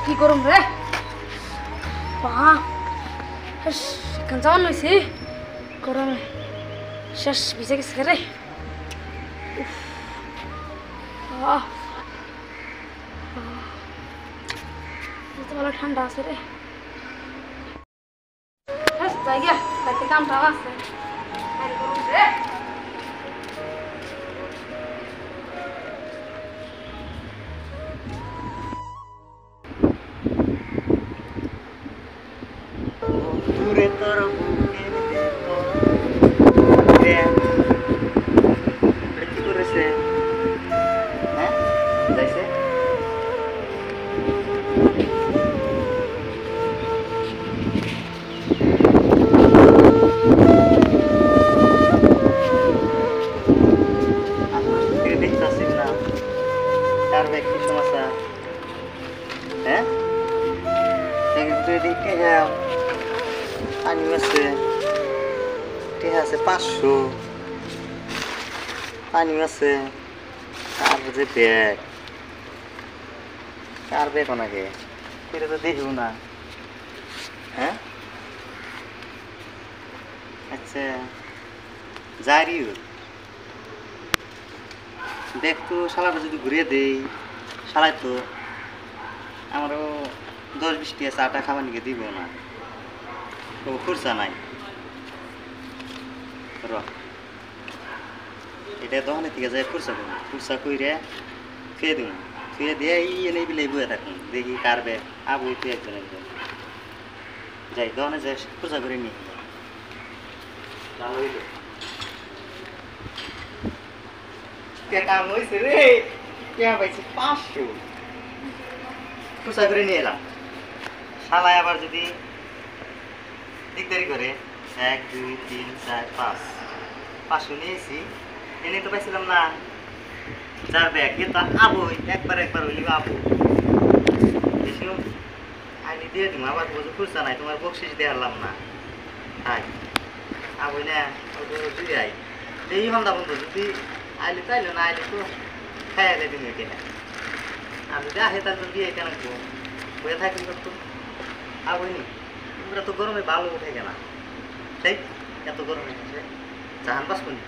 কি করুম রে বাহ কেন যাওয়ান লইছি গরমে শেষ ভিজে গেছে রে ভালো ঠান্ডা আছে রে যাই গিয়া বাড়িতে কামটাও আছে রে দূরে তোর বুকের কি করেছে হ্যাঁ যাইছে দেখতেছি না তার ব্যক্তি সমস্যা হ্যাঁ দেখে যাও পানি আছে ঠিক আছে 500 পানি আছে আর যে ব্যাগ কার ব্যাগ ওনাকে এটা তো দেখব না হ্যাঁ আচ্ছা যাই ব্যাগ তো শালাটা যদি ঘুরিয়ে দেই শালাই তো আমারও 10-20 টাকা চাটা খাবার নিয়ে দিব না ও খুরসা নাই র এটা দোকানে থেকে যায় খুরসা করুন খুরসা কইরে খেয়ে দিব খেয়ে দিয়ে এনে বিলে বয়ে থাকুন দেখি কার ব্যাগ আবু তুই একজন একজন যাই দোকানে যাই খুরসা করে নিয়ে ভালো হইল কাম হয়েছে রে কে পাইছি 500 খুরসা করে নিয়ে এলাম শালায় আবার যদি দিকদারি করে 1 2 3 4 5 500 নিয়েছি এনে তো পাইছিলাম না যার ব্যাগ কিন্তু আবই একবার হইলি আবু এসেও আইনি দিয়ে দিম আবার বলছো খুঁজছা নাই তোমার বকশিস দেওয়ালাম না আই আবই না যদি আই এই হন্দা বন্ধু যদি আইলে তাইলে না আইলে তো খাইয়া দেবে কেনা আর যদি আহে তাহলে দিয়ে কেন বয়ে থাকবি তো আবই নি তোমরা তো গরমে ভালো উঠে গেলা ঠিক এত গরমে জাহান বাস করি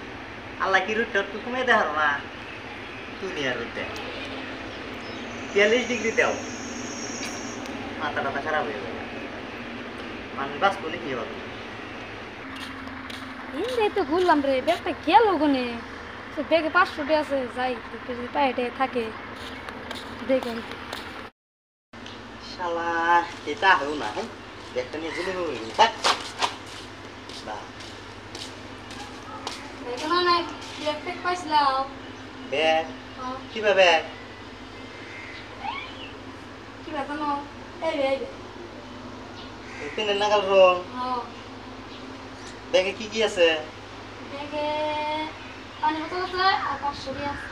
আল্লাহ কি রোদটা একটু কমে দেখার না দুনিয়ার রোদটা 43 ডিগ্রি দেও মাথা টাথা খারাপ হয়ে যাবে মানুষ বাস করি কি হবে এই তো ঘুরলাম রে ব্যাগটা গেল ওখানে ব্যাগে 500 টাকা আছে যাই পায়ে থাকে দেখেন শালা এটা হও না হ্যাঁ ব্যাগটা নিয়ে জেলে হয়ে গেল থাক বা এখানে না ব্যাগ পাইছিলাম ব্যাগ কিভাবে ব্যাগ কি ব্যাপার না এই পেনের নাগাল রং হ্যাঁ ব্যাগে কি আছে ব্যাগে পানি বোতল আছে আর 500 টাকা আছে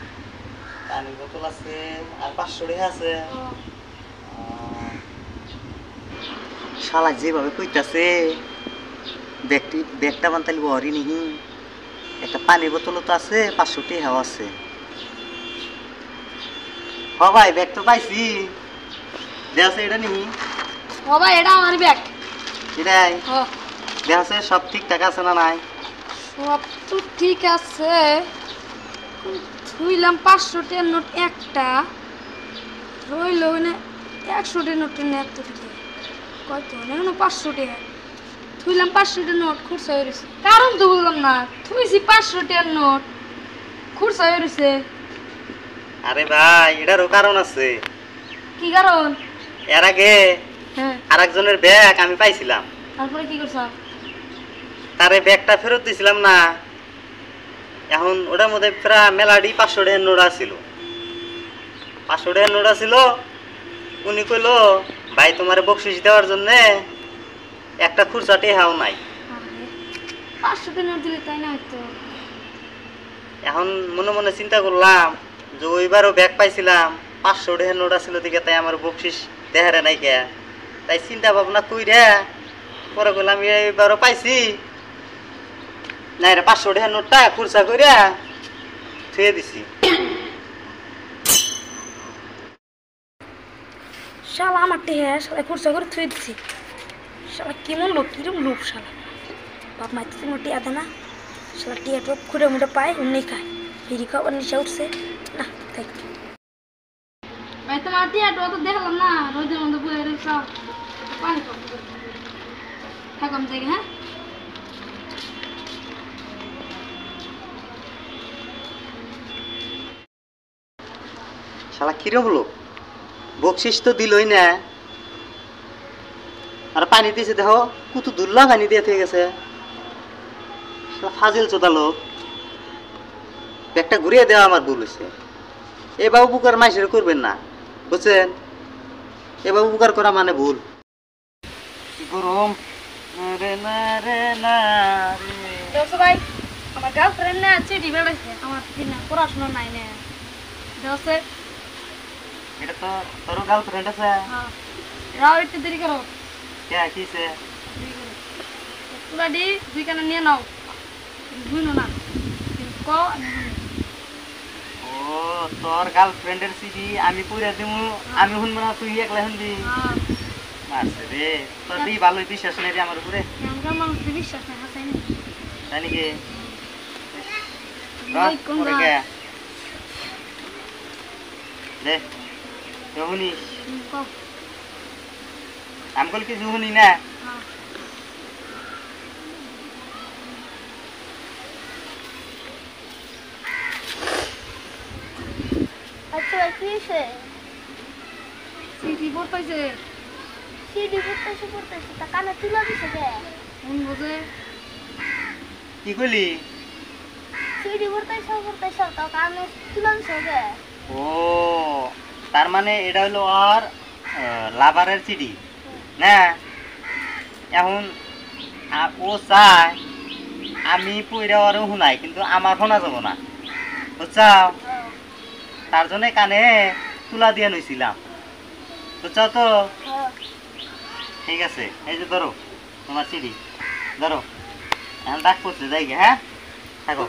পানি বোতল আছে আর 500 টাকা আছে শালা যেভাবে কইতাছে ব্যাগটা বান্তালি বহরি নিহি একটা পানির বোতলও তো আছে 500 টাকাও আছে হ ভাই ব্যাগ তো পাইছি দেখছে এটা নিহি ও ভাই এটা আমার ব্যাগ এটাই হ্যাঁ দেখছে সব ঠিকঠাক আছে না নাই সব তো ঠিক আছে থুইলাম 500 টাকার নোট একটা রইল মানে 100 টাকার নোট না এত থেকে কত না 500 টাকা থুইলাম 500 টাকার নোট খুরসা হয়ে গেছে কারণ তো বললাম না থুইছি 500 টাকার নোট খুরসা হয়ে গেছে আরে ভাই এটারও কারণ আছে কি কারণ এর আগে হ্যাঁ আরেকজনের ব্যাগ আমি পাইছিলাম তারপরে কি করছ তারে ব্যাগটা ফেরত দিছিলাম না এখন ওটার মধ্যে প্রায় মেলাডি 500 টাকার নোট ছিল 500 টাকার নোট ছিল উনি কইলো ভাই তোমার বকশিস দেওয়ার জন্য একটা খুরসা টেহাও নাই 500 টাকা নোট দিলে তাই না হয়তো এখন মনে মনে চিন্তা করলাম যে ওইবারও ব্যাগ পাইছিলাম 500 টাকার নোট ছিল দিকে তাই আমার বকশিস দেহারে নাই কে তাই চিন্তা ভাবনা কইরা পরে কইলাম এইবারও পাইছি না রে 500 টাকার নোটটা খুরসা কইরা থুয়ে দিছি শালা আমার টেহে শালা খরচা করে থুয়ে দিছি শালা কেমন লোক কিরম লোক শালা বাপ মাইতে তুমি টিয়া দে না শালা টিয়া টপ খুঁড়ে মুড়ে পায় অমনি খায় ফিরি খাবার নিশা উঠছে না তাই ভাই তোমার টিয়া তো দেখলাম না রোদের মধ্যে বয়ে সব পানি থাকাম জায়গা হ্যাঁ শালা কিরম লোক বকশিস তো দিলই না আর পানি দিয়েছে দেখো কত দুর্লা পানি দিয়ে থেকে গেছে শালা ফাজিল চোদা লোক ব্যাগটা ঘুরিয়ে দেওয়া আমার ভুল হয়েছে এ বাবু উপকার মাইসের করবেন না বুঝছেন এ বাবু উপকার করা মানে ভুল গরম রে না রে না রে দেখো ভাই আমার গার্লফ্রেন্ড না আছে ডিবেড়াইছে আমার দিনে পড়াশোনা নাই না দেখছে এটা তো তোর গার্লফ্রেন্ড আছে হ্যাঁ রাও একটু দেরি করো কে কিছে তুলা দি দুই কানে নিয়ে নাও বুঝলো না ক ও তোর গার্লফ্রেন্ডের সিডি আমি পুরা দিমু আমি শুনবো না তুই একলা শুনবি হ্যাঁ মারছে রে তোর দি ভালোই বিশ্বাস নেই রে আমার উপরে আমার মানুষ বিশ্বাস নাই হাসাই না তাই নাকি ভাই কোন পরে কে লে জহুনি কও আমকল কি জহুনি না হ্যাঁ আচ্ছা কিসে সিটি পড়তাইছে সিডি পড়তেছে তা কানে তুলা দিছে কে মন বোঝে কি কইলি সিডি পড়তেছে তা কানে তুলা দিছে কে ও তার মানে এটা হলো আর লাভারের সিডি না এখন ও চায় আমি পইরা আর শুনাই কিন্তু আমার শোনা যাব না বুঝছাও তার জন্য কানে তুলা দিয়ে নইছিলাম বুঝছাও তো ঠিক আছে এই যে ধরো তোমার সিডি ধরো এখন ডাক করতে যাই গে হ্যাঁ থাকো